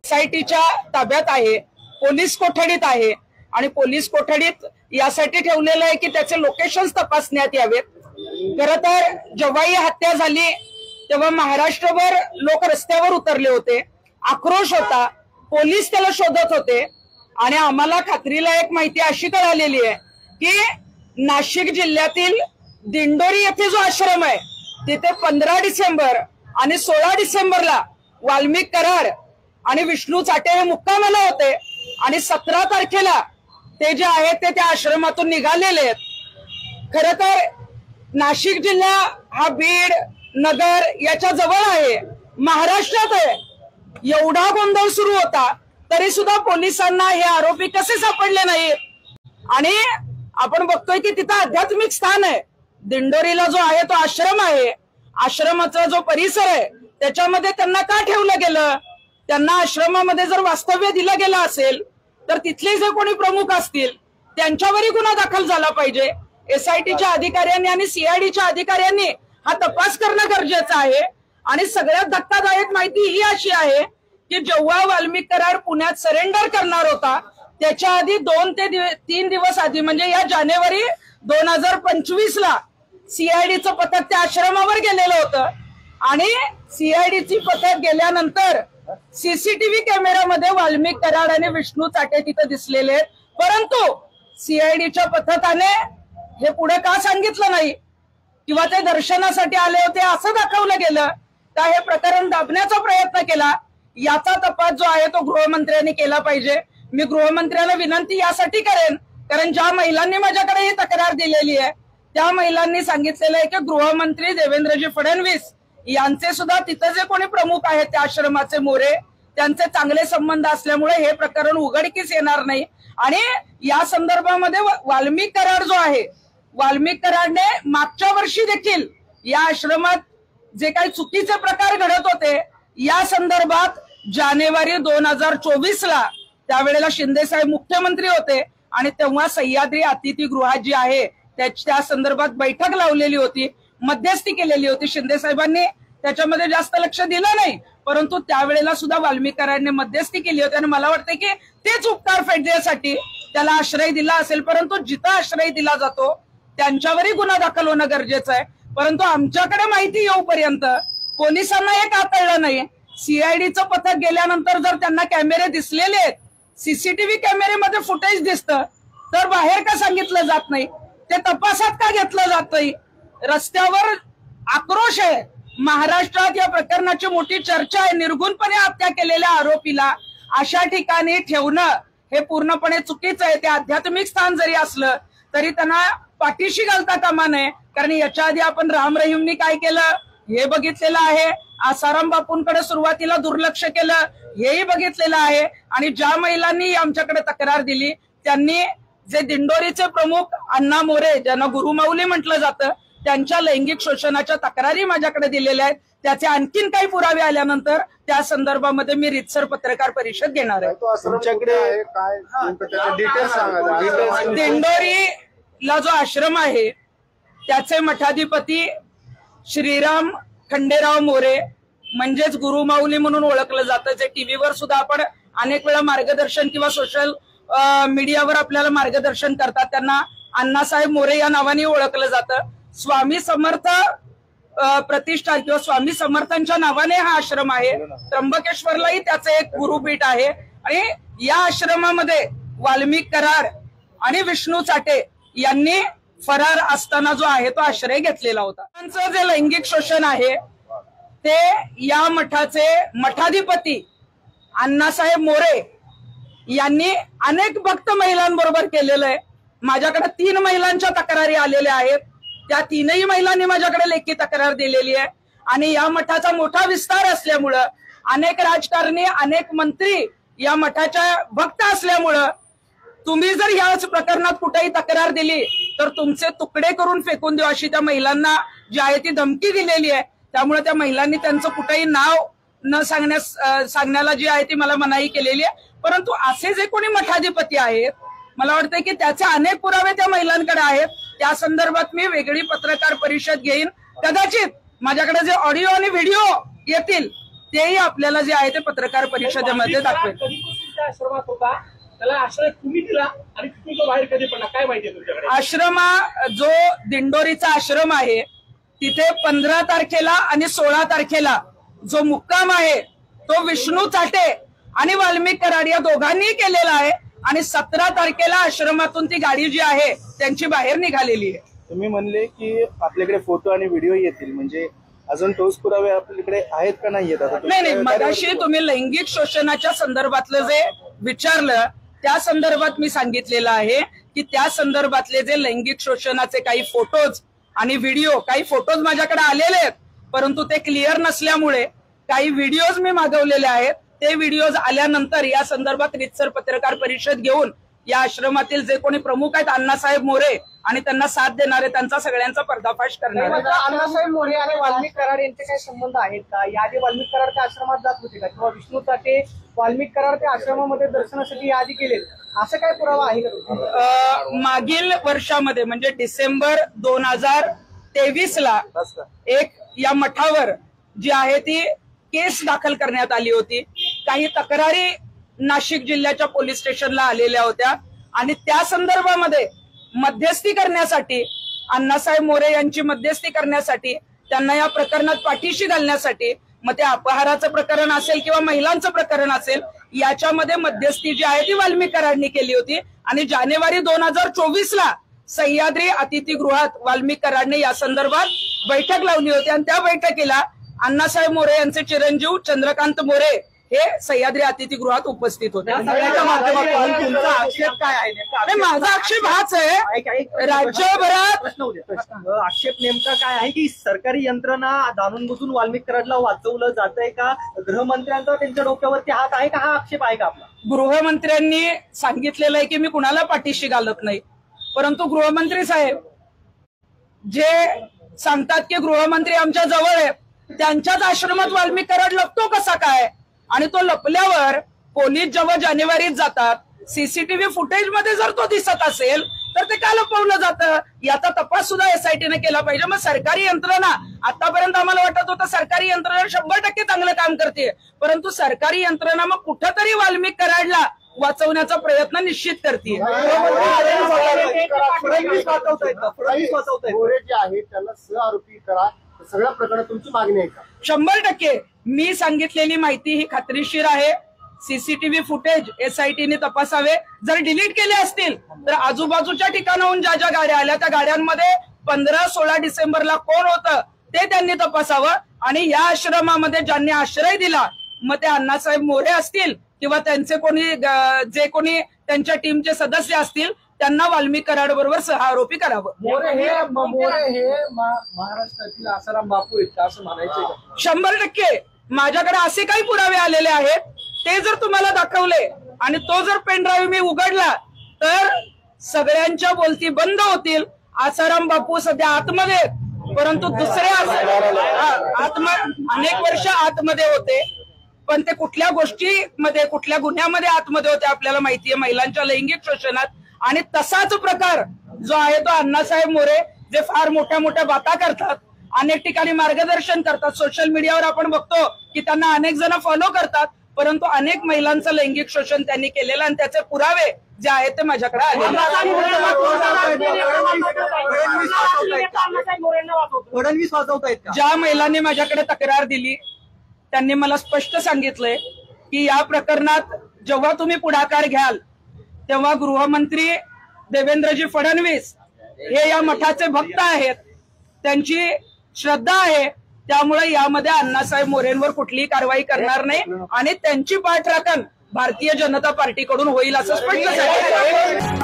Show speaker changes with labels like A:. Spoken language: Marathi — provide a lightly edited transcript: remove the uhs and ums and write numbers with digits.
A: SITच्या ताब्यात आहे, पोलीस कोठडीत आहे आणि पोलीस कोठडीत यासाठी ठेवलेलं आहे की त्याचे लोकेशन्स तपासण्यात यावेत। खरं तर जेव्हा ही हत्या झाली तेव्हा महाराष्ट्रभर लोक रस्त्यावर उतरले होते, आक्रोश होता, पोलीस त्याला शोधत होते आणि आम्हाला खात्रीला एक माहिती अशी कळालेली आहे की नाशिक जिल्ह्यातील दिंडोरी येथे जो आश्रम आहे तिथे 15 डिसेंबर आणि 16 डिसेंबरला वाल्मिक कराड आणि विष्णू चाटे हे मुक्कामाला होते आणि 17 तारखेला ते जे आहेत ते त्या आश्रमातून निघालेले आहेत। खरं तर नाशिक जिल्हा हा बीड नगर याच्या जवळ आहे, महाराष्ट्रात आहे। एवढा गोंधळ सुरू होता तरी सुद्धा पोलिसांना हे आरोपी कसे सापडले नाहीत आणि आपण बघतोय की तिथं आध्यात्मिक स्थान आहे, दिंडोरीला जो आहे तो आश्रम आहे, आश्रमाचा जो परिसर आहे त्याच्यामध्ये त्यांना का ठेवलं गेलं? त्यांना आश्रमामध्ये जर वास्तव्य दिलं गेलं असेल तर तिथले जे कोणी प्रमुख असतील त्यांच्यावरही गुन्हा दाखल झाला पाहिजे। SITच्या अधिकाऱ्यांनी आणि CIDच्या अधिकाऱ्यांनी हा तपास करणं गरजेचं आहे। आणि सगळ्यात धक्कादायक माहिती ही अशी आहे की जेव्हा वाल्मिक कराड पुण्यात सरेंडर करणार होता त्याच्या आधी 2 ते 3 दिवस आधी म्हणजे या जानेवारी 2025ला CIDचं पथक त्या आश्रमावर गेलेलं होतं आणि CIDची पथक गेल्यानंतर CCTV कॅमेऱ्यामध्ये वाल्मिक कराड आणि विष्णू चाटे तिथे दिसलेले आहेत, परंतु CIDच्या पथकाने हे पुढे का सांगितलं नाही किंवा ते दर्शनासाठी आले होते असं दाखवलं गेलं का हे प्रकरण दाबण्याचा प्रयत्न केला? याचा तपास जो आहे तो गृहमंत्र्यांनी केला पाहिजे। मी गृहमंत्र्यांना विनंती यासाठी करेन कारण ज्या महिलांनी माझ्याकडे ही तक्रार दिलेली आहे त्या महिलांनी सांगितलेलं आहे की गृहमंत्री देवेंद्रजी फडणवीस यांचे सुद्धा तिथे जे कोणी प्रमुख आहेत त्या आश्रमाचे मोरे त्यांचे चांगले संबंध असल्यामुळे हे प्रकरण उघडकीस येणार नाही। आणि या संदर्भामध्ये वाल्मिक कराड जो आहे, वाल्मिक कराडने मागच्या वर्षी देखील या आश्रमात जे काही चुकीचे प्रकार घडत होते या संदर्भात जानेवारी 2024ला त्यावेळेला शिंदे साहेब मुख्यमंत्री होते आणि तेव्हा सह्याद्री अतिथीगृहात जी आहे त्या संदर्भात बैठक लावलेली होती, मध्यस्थी केलेली होती। शिंदे साहेबांनी त्याच्यामध्ये जास्त लक्ष दिलं नाही, परंतु त्यावेळेला सुद्धा वाल्मिक कराडने मध्यस्थी केली होती आणि मला वाटतं की तेच उपकार फेडण्यासाठी त्याला आश्रय दिला असेल। परंतु जिथं आश्रय दिला जातो त्यांच्यावरही गुन्हा दाखल होणं गरजेचं आहे, परंतु आमच्याकडे माहिती येऊपर्यंत पोलिसांना हे का कळलं नाही? CIDचं पथक गेल्यानंतर जर त्यांना कॅमेरे दिसलेले आहेत, CCTV कॅमेरेमध्ये फुटेज दिसतं तर बाहेर का सांगितलं जात नाही? ते तपासात का घेतलं जात नाही? रस्त्यावर आक्रोश आहे, महाराष्ट्रात या प्रकरणाची मोठी चर्चा आहे। निर्गुणपणे हत्या केलेल्या आरोपीला अशा ठिकाणी ठेवणं हे पूर्णपणे चुकीचं आहे। ते आध्यात्मिक स्थान जरी असलं तरी त्यांना पाठीशी घालता कामा नये, कारण याच्या आधी आपण राम रहीमनी काय केलं हे बघितलेलं आहे, आसाराम बापूंकडे सुरुवातीला दुर्लक्ष केलं हेही बघितलेलं आहे। आणि ज्या महिलांनी आमच्याकडे तक्रार दिली त्यांनी जे दिंडोरीचे प्रमुख अण्णा मोरे ज्यांना गुरुमाऊली म्हटलं जातं त्यांच्या लैंगिक शोषणाच्या तक्रारी माझ्याकडे दिलेल्या आहेत। त्याचे आणखीन काही पुरावे आल्यानंतर त्या संदर्भामध्ये मी रीतसर पत्रकार परिषद घेणार आहे। दिंडोरीला जो आश्रम आहे त्याचे मठाधिपती श्रीराम खंडेराव मोरे म्हणजेच गुरुमाऊली म्हणून ओळखलं जातं, जे टीव्हीवर सुद्धा आपण अनेक वेळा मार्गदर्शन किंवा सोशल मीडियावर आपल्याला मार्गदर्शन करतात, त्यांना अण्णासाहेब मोरे या नावाने ओळखलं जातं। स्वामी समर्थ प्रतिष्ठान किंवा स्वामी समर्थांच्या नावाने हा आश्रम आहे। त्र्यंबकेश्वरलाही त्याचे एक गुरुपीठ आहे आणि या आश्रमामध्ये वाल्मिक कराड आणि विष्णू चाटे यांनी फरार असताना जो आहे तो आश्रय घेतलेला होता। त्यांचं जे लैंगिक शोषण आहे ते या मठाचे मठाधिपती अण्णासाहेब मोरे यांनी अनेक भक्त महिलांबरोबर केलेलं आहे। माझ्याकडे 3 महिलांच्या तक्रारी आलेल्या आहेत, त्या 3ही महिलांनी माझ्याकडे लेखी तक्रार दिलेली आहे। आणि या मठाचा मोठा विस्तार असल्यामुळं अनेक राजकारणी अनेक मंत्री या मठाच्या भक्त असल्यामुळं तुम्ही जर याच प्रकरणात कुठेही तक्रार दिली तर तुमचे तुकडे करून फेकून देऊ अशी त्या महिलांना जी आहे ती धमकी दिलेली आहे। त्यामुळे त्या महिलांनी त्यांचं कुठेही नाव न सांगण्याला जी आहे ती मला मनाई केलेली आहे। परंतु असे जे कोणी मठाधिपती आहेत मला वाटतं की त्याचे अनेक पुरावे त्या महिलांकडे आहेत, त्या संदर्भात मी वेगळी पत्रकार परिषद घेईन। कदाचित माझ्याकडे जे ऑडिओ आणि व्हिडिओ येतील तेही आपल्याला जे आहे ते पत्रकार परिषदेमध्ये दाखवेल.
B: आश्रमात होता त्याला आश्रय तुम्ही दिला आणि तिथून तो बाहेर कधी पडला काय माहितीये तुमच्याकडे?
A: आश्रमा जो दिंडोरीचा आश्रम आहे तिथे 15 तारखेला आणि 16 तारखेला जो मुक्काम आहे तो विष्णू चाटे आणि वाल्मिक कराड या दोघांनी केलेला आहे आणि 17 तारखेला आश्रमातून ती गाडी जी आहे त्यांची बाहेर निघालेली आहे.
C: तुम्ही म्हणले की आपल्याकडे फोटो आणि व्हिडिओ येतील, म्हणजे अजून ठोस पुरावे आपल्याकडे आहेत का नाही येत?
A: नाही, मगाशी तुम्ही लैंगिक शोषणाच्या संदर्भातलं जे विचारलं त्या संदर्भात मी सांगितलेलं आहे की त्या संदर्भातले जे लैंगिक शोषणाचे काही फोटोज आणि व्हिडिओ, काही फोटोज माझ्याकडे आलेले आहेत परंतु ते क्लिअर नसल्यामुळे काही व्हिडिओज मी मागवलेले आहेत. ते व्हिडिओज आल्यानंतर या संदर्भात रितसर पत्रकार परिषद घेऊन या आश्रमातील जे कोणी प्रमुख आहेत अण्णासाहेब मोरे आणि त्यांना साथ देणारे त्यांचा सगळ्यांचा पर्दाफाश करणार.
B: अण्णासाहेब मोरे आणि वाल्मिक कराड यांचे काही संबंध आहेत का? याआधी वाल्मिक कराड त्या आश्रमात जात होते का किंवा विष्णू चाटे वाल्मिक कराड त्या आश्रमामध्ये दर्शनासाठी याआधी गेले असं काय पुरावा आहे का?
A: मागील वर्षामध्ये म्हणजे डिसेंबर 2023 ला एक या मठावर जी आहे ती केस दाखल करण्यात आली होती. काही तक्रारी नाशिक जिल्ह्याच्या पोलीस स्टेशनला आलेल्या होत्या आणि त्या संदर्भामध्ये मध्यस्थी करण्यासाठी अण्णासाहेब मोरे यांची मध्यस्थी करण्यासाठी त्यांना या प्रकरणात पाठीशी घालण्यासाठी मग ते अपहाराचं प्रकरण असेल किंवा महिलांचं प्रकरण असेल याच्यामध्ये मध्यस्थी जी आहे ती वाल्मिक कराडनी केली होती आणि जानेवारी 2024 ला सह्याद्री अतिथीगृहात वाल्मिक कराडने या संदर्भात बैठक लावली होती आणि त्या बैठकीला अण्णासाहेब मोरे यांचे चिरंजीव चंद्रकांत मोरे हे सह्याद्री अतिथीगृहात उपस्थित होते.
B: तुमचा आक्षेप काय आहे?
A: माझा आक्षेप हाच आहे राज्यभरात
B: आक्षेप नेमका काय आहे की सरकारी यंत्रणा जाणून बुजून वाल्मिक कराडला वाचवलं जात आहे का? गृहमंत्र्यांचा त्यांच्या डोक्यावरती हात आहे का? हा आक्षेप आहे का आपला?
A: गृहमंत्र्यांनी सांगितलेलं आहे की मी कुणाला पाठीशी घालत नाही परंतु गृहमंत्री साहेब जे सांगतात की गृहमंत्री आमच्या जवळ आहे त्यांच्याच आश्रमात वाल्मिक कराड लपतो कसा काय? आणि तो लपल्यावर पोलीस जेव्हा जानेवारीत जातात सीसीटीव्ही फुटेज मध्ये जर तो दिसत असेल तर ते का लपवलं जातं याचा तपास सुद्धा एसआयटीने केला पाहिजे. मग सरकारी यंत्रणा आतापर्यंत आम्हाला वाटत होतं सरकारी यंत्रणा 100% चांगलं काम करते परंतु सरकारी यंत्रणा मग कुठंतरी वाल्मिक कराडला वाचवण्याचा प्रयत्न निश्चित करते.
C: आरोपी करा सगळ्या प्रकरणात तुमची मागणी आहे का?
A: 100% मी सांगितलेली माहिती ही खात्रीशीर आहे. सीसीटीव्ही फुटेज एसआयटीने तपासावे. जर डिलीट केले असतील तर आजूबाजूच्या ठिकाणाहून ज्या ज्या गाड्या आल्या त्या गाड्यांमध्ये 15-16 डिसेंबरला कोण होतं ते त्यांनी तपासावं आणि या आश्रमामध्ये ज्यांनी आश्रय दिला मग ते अण्णासाहेब मोरे असतील किंवा त्यांचे कोणी जे कोणी त्यांच्या टीमचे सदस्य असतील त्यांना वाल्मिक कराड बरोबर सहआरोपी करावं.
B: मोरे हे महाराष्ट्रातील आसाराम बापू आहेत असं म्हणायचं?
A: 100% माझ्याकडे असे काही पुरावे आलेले आहेत ते जर तुम्हाला दाखवले आणि तो जर पेन ड्राईव्ह मी उघडला तर सगळ्यांच्या बोलती बंद होतील. आसाराम बापू सध्या आतमध्ये परंतु दुसरे अनेक वर्ष आतमध्ये होते पण ते कुठल्या गोष्टीमध्ये कुठल्या गुन्ह्यामध्ये आतमध्ये होते आपल्याला माहितीये महिलांच्या लैंगिक शोषणात. आणि तसाच प्रकार जो आहे तो अण्णासाहेब मोरे जे फार मोठ्या मोठ्या बाता करतात अनेक ठिकाणी मार्गदर्शन करतात सोशल मीडियावर आपण बघतो की त्यांना अनेक जण फॉलो करतात परंतु अनेक महिलांचं लैंगिक शोषण त्यांनी केलेलं आणि त्याचे पुरावे जे आहेत ते माझ्याकडे आले. ज्या महिलांनी माझ्याकडे तक्रार दिली त्यांनी मला स्पष्ट सांगितलंय की या प्रकरणात जेव्हा तुम्ही पुढाकार घ्याल तेव्हा गृहमंत्री देवेंद्रजी फडणवीस हे या मठाचे भक्त आहेत त्यांची श्रद्धा आहे त्यामुळे यामध्ये अण्णासाहेब मोरेंवर कुठलीही कारवाई करणार नाही आणि त्यांची पाठराखण भारतीय जनता पार्टीकडून होईल असं स्पष्ट सांगितलं.